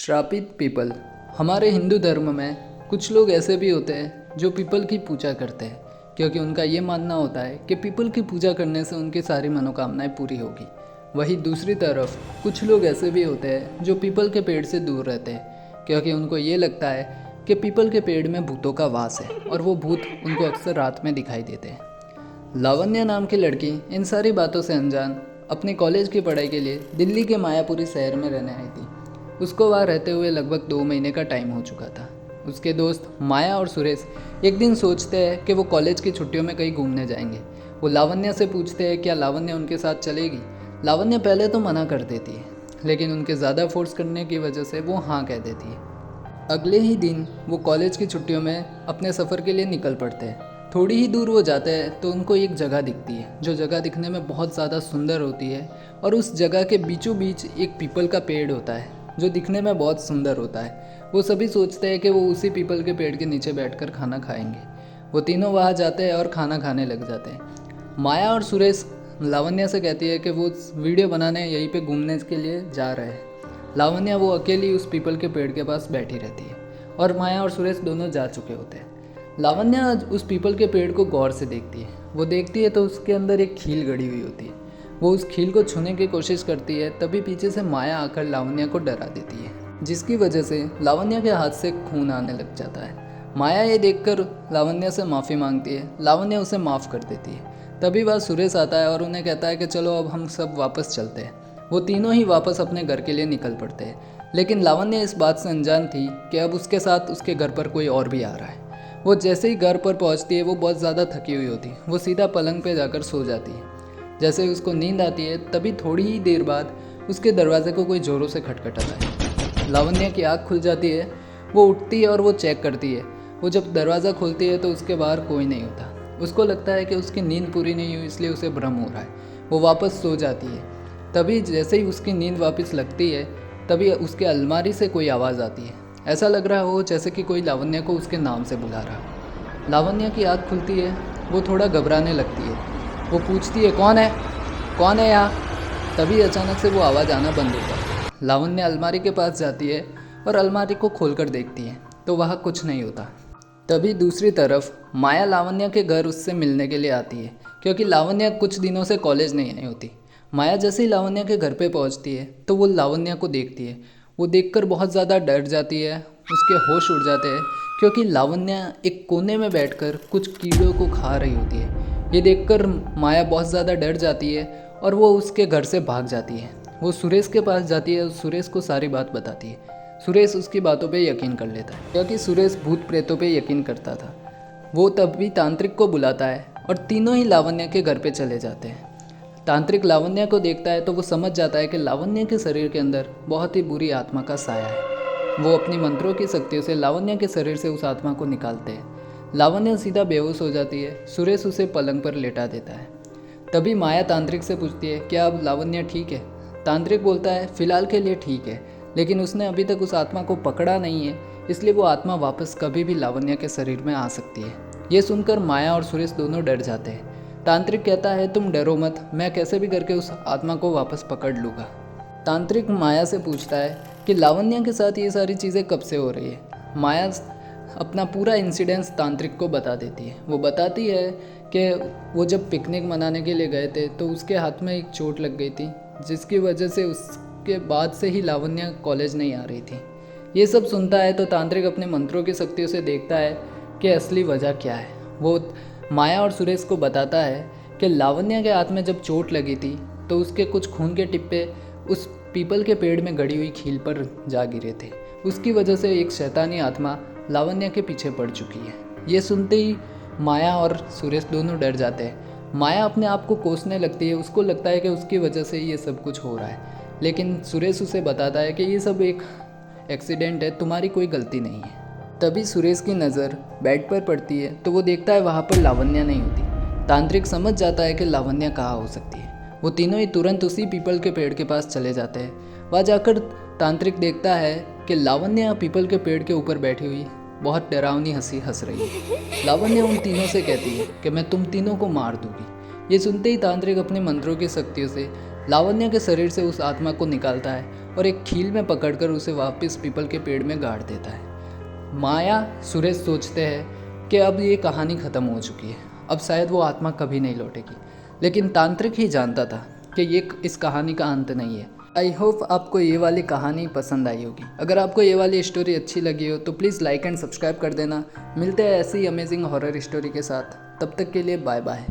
श्रापित पीपल। हमारे हिंदू धर्म में कुछ लोग ऐसे भी होते हैं जो पीपल की पूजा करते हैं, क्योंकि उनका ये मानना होता है कि पीपल की पूजा करने से उनकी सारी मनोकामनाएं पूरी होगी। वहीं दूसरी तरफ कुछ लोग ऐसे भी होते हैं जो पीपल के पेड़ से दूर रहते हैं, क्योंकि उनको ये लगता है कि पीपल के पेड़ में भूतों का वास है और वो भूत उनको अक्सर रात में दिखाई देते हैं। लावण्या नाम की लड़की इन सारी बातों से अनजान अपने कॉलेज की पढ़ाई के लिए दिल्ली के मायापुरी शहर में रहने आई थी। उसको वहाँ रहते हुए लगभग 2 महीने का टाइम हो चुका था। उसके दोस्त माया और सुरेश एक दिन सोचते हैं कि वो कॉलेज की छुट्टियों में कहीं घूमने जाएंगे। वो लावण्या से पूछते हैं क्या लावण्या उनके साथ चलेगी। लावण्या पहले तो मना कर देती है, लेकिन उनके ज़्यादा फोर्स करने की वजह से वो हाँ कह देती है। अगले ही दिन वो कॉलेज की छुट्टियों में अपने सफ़र के लिए निकल पड़ते हैं। थोड़ी ही दूर वो जाते हैं तो उनको एक जगह दिखती है, जो जगह दिखने में बहुत ज़्यादा सुंदर होती है। और उस जगह के बीचों बीच एक पीपल का पेड़ होता है जो दिखने में बहुत सुंदर होता है। वो सभी सोचते हैं कि वो उसी पीपल के पेड़ के नीचे बैठकर खाना खाएंगे। वो तीनों वहाँ जाते हैं और खाना खाने लग जाते हैं। माया और सुरेश लावण्या से कहती है कि वो वीडियो बनाने यहीं पे घूमने के लिए जा रहे हैं। लावण्या वो अकेली उस पीपल के पेड़ के पास बैठी रहती है और माया और सुरेश दोनों जा चुके होते हैं। लावण्या उस पीपल के पेड़ को गौर से देखती है। वो देखती है तो उसके अंदर एक खील गड़ी हुई होती है। वो उस खील को छूने की कोशिश करती है, तभी पीछे से माया आकर लावण्या को डरा देती है, जिसकी वजह से लावण्या के हाथ से खून आने लग जाता है। माया ये देखकर लावण्या से माफ़ी मांगती है। लावण्या उसे माफ़ कर देती है। तभी वह सुरेश आता है और उन्हें कहता है कि चलो अब हम सब वापस चलते हैं। वो तीनों ही वापस अपने घर के लिए निकल पड़ते हैं, लेकिन लावण्या इस बात से अनजान थी कि अब उसके साथ उसके घर पर कोई और भी आ रहा है। वो जैसे ही घर पर पहुंचती है वो बहुत ज़्यादा थकी हुई होती है। वो सीधा पलंग पे जाकर सो जाती है। जैसे ही उसको नींद आती है तभी थोड़ी ही देर बाद उसके दरवाजे को कोई ज़ोरों से खटखटाता है। लावण्या की आँख खुल जाती है। वो उठती है और वो चेक करती है। वो जब दरवाज़ा खोलती है तो उसके बाहर कोई नहीं होता। उसको लगता है कि उसकी नींद पूरी नहीं हुई, इसलिए उसे भ्रम हो रहा है। वो वापस सो जाती है। तभी जैसे ही उसकी नींद वापस लगती है तभी उसके अलमारी से कोई आवाज़ आती है। ऐसा लग रहा हो जैसे कि कोई लावण्या को उसके नाम से बुला रहा। लावण्या की आँख खुलती है। वो थोड़ा घबराने लगती है। वो पूछती है कौन है यहाँ। तभी अचानक से वो आवाज़ आना बंद हो जाती है। लावण्या अलमारी के पास जाती है और अलमारी को खोलकर देखती है तो वहाँ कुछ नहीं होता। तभी दूसरी तरफ माया लावण्या के घर उससे मिलने के लिए आती है, क्योंकि लावण्या कुछ दिनों से कॉलेज नहीं आई होती। माया जैसे ही लावण्या के घर पे पहुंचती है तो वो लावण्या को देखती है। वो देखकर बहुत ज़्यादा डर जाती है। उसके होश उड़ जाते हैं, क्योंकि लावण्या एक कोने में बैठकर कुछ कीड़ों को खा रही होती है। ये देखकर माया बहुत ज़्यादा डर जाती है और वो उसके घर से भाग जाती है। वो सुरेश के पास जाती है और सुरेश को सारी बात बताती है। सुरेश उसकी बातों पे यकीन कर लेता है, क्योंकि सुरेश भूत प्रेतों पे यकीन करता था। वो तभी तांत्रिक को बुलाता है और तीनों ही लावण्या के घर पे चले जाते हैं। तांत्रिक लावण्या को देखता है तो वो समझ जाता है कि लावण्या के शरीर के अंदर बहुत ही बुरी आत्मा का साया है। वो अपनी मंत्रों की शक्तियों से लावण्या के शरीर से उस आत्मा को निकालते हैं। लावण्या सीधा बेहोश हो जाती है। सुरेश उसे पलंग पर लेटा देता है। तभी माया तांत्रिक से पूछती है क्या अब लावण्या ठीक है। तांत्रिक बोलता है फिलहाल के लिए ठीक है, लेकिन उसने अभी तक उस आत्मा को पकड़ा नहीं है, इसलिए वो आत्मा वापस कभी भी लावण्या के शरीर में आ सकती है। ये सुनकर माया और सुरेश दोनों डर जाते हैं। तांत्रिक कहता है तुम डरो मत, मैं कैसे भी करके उस आत्मा को वापस पकड़ लूँगा। तांत्रिक माया से पूछता है कि लावण्या के साथ ये सारी चीज़ें कब से हो रही है। माया अपना पूरा इंसिडेंस तांत्रिक को बता देती है। वो बताती है कि वो जब पिकनिक मनाने के लिए गए थे तो उसके हाथ में एक चोट लग गई थी, जिसकी वजह से उसके बाद से ही लावण्या कॉलेज नहीं आ रही थी। ये सब सुनता है तो तांत्रिक अपने मंत्रों की शक्तियों से देखता है कि असली वजह क्या है। वो माया और सुरेश को बताता है कि लावण्या के हाथ में जब चोट लगी थी तो उसके कुछ खून के टिप्पे उस पीपल के पेड़ में गड़ी हुई खील पर जा गिरे थे। उसकी वजह से एक शैतानी आत्मा लावण्या के पीछे पड़ चुकी है। ये सुनते ही माया और सुरेश दोनों डर जाते हैं। माया अपने आप को कोसने लगती है। उसको लगता है कि उसकी वजह से ये सब कुछ हो रहा है, लेकिन सुरेश उसे बताता है कि ये सब एक एक्सीडेंट है, तुम्हारी कोई गलती नहीं है। तभी सुरेश की नज़र बेड पर पड़ती है तो वो देखता है वहाँ पर लावण्या नहीं होती। तांत्रिक समझ जाता है कि लावण्या कहाँ हो सकती है। वो तीनों ही तुरंत उसी पीपल के पेड़ के पास चले जाते हैं। वहाँ जाकर तांत्रिक देखता है कि लावण्या पीपल के पेड़ के ऊपर बैठी हुई बहुत डरावनी हंसी हंस रही है। लावण्या उन तीनों से कहती है कि मैं तुम तीनों को मार दूंगी। ये सुनते ही तांत्रिक अपने मंत्रों की शक्तियों से लावण्या के शरीर से उस आत्मा को निकालता है और एक खील में पकड़कर उसे वापस पीपल के पेड़ में गाड़ देता है। माया सुरेश सोचते हैं कि अब ये कहानी ख़त्म हो चुकी है, अब शायद वो आत्मा कभी नहीं लौटेगी, लेकिन तांत्रिक ही जानता था कि ये इस कहानी का अंत नहीं है। आई होप आपको ये वाली कहानी पसंद आई होगी। अगर आपको ये वाली स्टोरी अच्छी लगी हो तो प्लीज़ लाइक एंड सब्सक्राइब कर देना। मिलते हैं ऐसी अमेजिंग हॉरर स्टोरी के साथ, तब तक के लिए बाय बाय।